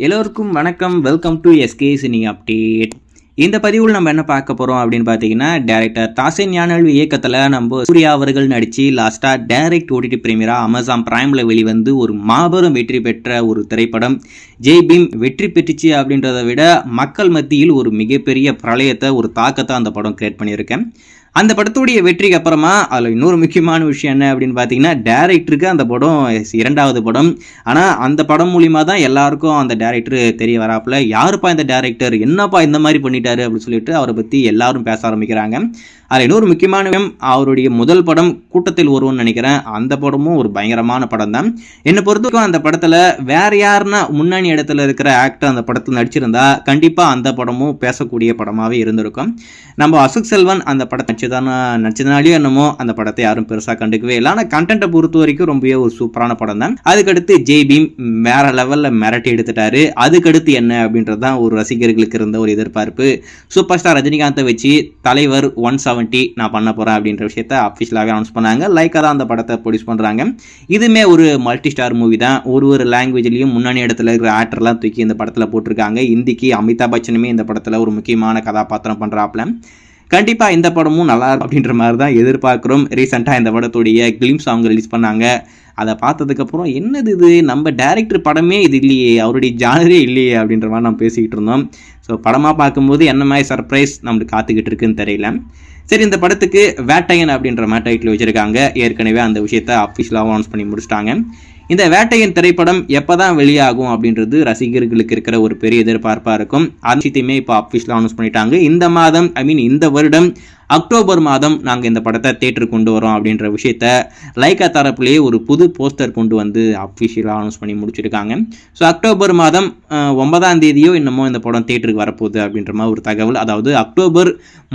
எல்லோருக்கும் வணக்கம். Welcome to SK cine update. இந்த பதிவில் நம்ம என்ன பார்க்க போகிறோம் அப்படின்னு பார்த்தீங்கன்னா, டைரக்டர் தாசின் ஞானவேல் இயக்கத்தில் நம்ம சூர்யா அவர்கள் நடித்து லாஸ்ட்டாக டைரக்ட் ஓடிடி பிரீமியராக அமேசான் பிரைமில் வெளிவந்து ஒரு மாபெரும் வெற்றி பெற்ற ஒரு திரைப்படம் ஜெய் பீம். வெற்றி பெற்றுச்சு அப்படின்றத விட மக்கள் மத்தியில் ஒரு மிகப்பெரிய பிரளயத்தை, ஒரு தாக்கத்தை அந்த படம் கிரியேட் பண்ணியிருக்கேன். அந்த படத்துடைய வெற்றிக்கு அப்புறமா அதில் இன்னொரு முக்கியமான விஷயம் என்ன அப்படின்னு பார்த்தீங்கன்னா, டேரக்டருக்கு அந்த படம் இரண்டாவது படம். ஆனால் அந்த படம் மூலிமா தான் எல்லாருக்கும் அந்த டேரக்டர் தெரிய வராப்புல. யாருப்பா இந்த டேரக்டர், என்னப்பா இந்த மாதிரி பண்ணிட்டாரு அப்படின்னு சொல்லிட்டு அவரை பற்றி எல்லாரும் பேச ஆரம்பிக்கிறாங்க. அதில் இன்னொரு முக்கியமான விஷயம், அவருடைய முதல் படம் கூட்டத்தில் ஒருவன் நினைக்கிறேன். அந்த படமும் ஒரு பயங்கரமான படம் தான். என்னை பொறுத்தவரைக்கும் அந்த படத்தில் வேற யாருன்னா முன்னணி இடத்துல இருக்கிற ஆக்டர் அந்த படத்தில் நடிச்சிருந்தா கண்டிப்பாக அந்த படமும் பேசக்கூடிய படமாகவே இருந்திருக்கும். நம்ம அசோக் செல்வன் அந்த படத்தை நடிச்சதுனாலேயோ என்னமோ அந்த படத்தை யாரும் பெருசாக கண்டுக்கவே இல்லை. ஆனால் கண்டென்ட்டை பொறுத்த வரைக்கும் ரொம்பவே ஒரு சூப்பரான படம் தான். அதுக்கடுத்து ஜெய் பீம் வேற லெவலில் மிரட்டி எடுத்துட்டாரு. அதுக்கடுத்து என்ன அப்படின்றது தான் ஒரு ரசிகர்களுக்கு இருந்த ஒரு எதிர்பார்ப்பு. சூப்பர் ஸ்டார் ரஜினிகாந்தை வச்சு தலைவர் 170 நான் பண்ண போகிறேன் அப்படின்ற விஷயத்த அஃபிஷியலாகவே அனௌன்ஸ் பண்ணாங்க. லைக்காக தான் அந்த படத்தை ப்ரொடியூஸ் பண்ணுறாங்க. இதுவுமே ஒரு மல்டி ஸ்டார் மூவி தான். ஒரு லாங்குவேஜ்லையும் முன்னணி இடத்துல இருக்கிற ஆக்டர்லாம் தூக்கி இந்த படத்தில் போட்டிருக்காங்க. இந்திக்கு அமிதாப் பச்சனுமே இந்த படத்தில் ஒரு முக்கியமான கதாபாத்திரம் பண்ணுறாப்புல. கண்டிப்பாக இந்த படமும் நல்லா அப்படின்ற மாதிரி தான் எதிர்பார்க்குறோம். ரீசெண்டாக இந்த படத்துடைய கிளிம்ஸ் அவங்க ரிலீஸ் பண்ணாங்க. அதை பார்த்ததுக்கப்புறம் என்னது இது, நம்ம டேரக்டர் படமே இது இல்லையே, அவருடைய ஜானரே இல்லையே அப்படின்ற மாதிரி நம்ம பேசிக்கிட்டு இருந்தோம். ஸோ படமாக பார்க்கும்போது என்ன மாதிரி சர்ப்ரைஸ் நம்மளுக்கு காத்துக்கிட்டு இருக்குன்னு தெரியல. சரி, இந்த படத்துக்கு வேட்டையன் அப்படின்ற மாதிரி டைட்டில் வச்சுருக்காங்க. ஏற்கனவே அந்த விஷயத்தை அஃபிஷியலாக அனௌன்ஸ் பண்ணி முடிச்சிட்டாங்க. இந்த வேட்டையன் திரைப்படம் எப்போ தான் வெளியாகும் அப்படின்றது ரசிகர்களுக்கு இருக்கிற ஒரு பெரிய எதிர்பார்ப்பாக இருக்கும். அந்த விஷயத்தையுமே இப்போ அஃபிஷியலாக அனௌன்ஸ் பண்ணிட்டாங்க. இந்த வருடம் அக்டோபர் மாதம் நாங்கள் இந்த படத்தை தேட்டருக்கு கொண்டு வரோம் அப்படின்ற விஷயத்த லைக்கா தரப்புலேயே ஒரு புது போஸ்டர் கொண்டு வந்து அஃபிஷியலாக அனௌன்ஸ் பண்ணி முடிச்சிருக்காங்க. ஸோ அக்டோபர் மாதம் 9ஆம் தேதியோ என்னமோ இந்த படம் தேட்டருக்கு வரப்போகுது அப்படின்ற மாதிரி ஒரு தகவல். அதாவது அக்டோபர்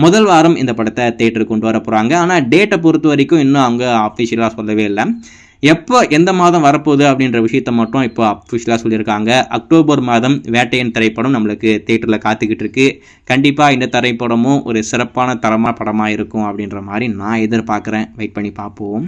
முதல் வாரம் இந்த படத்தை தேட்டருக்கு கொண்டு வர போகிறாங்க. ஆனால் டேட்டை பொறுத்த வரைக்கும் இன்னும் அவங்க அஃபிஷியலாக சொல்லவே இல்லை. எப்போ எந்த மாதம் வரப்போகுது அப்படின்ற விஷயத்த மட்டும் இப்போ அஃபிஷியலாக சொல்லியிருக்காங்க. அக்டோபர் மாதம் வேட்டையன் திரைப்படம் நம்மளுக்கு தேட்டரில் காத்துக்கிட்டு இருக்கு. கண்டிப்பாக இந்த திரைப்படமும் ஒரு சிறப்பான தரமான படமாக இருக்கும் அப்படின்ற மாதிரி நான் எதிர்பார்க்குறேன். வெயிட் பண்ணி பார்ப்போம்.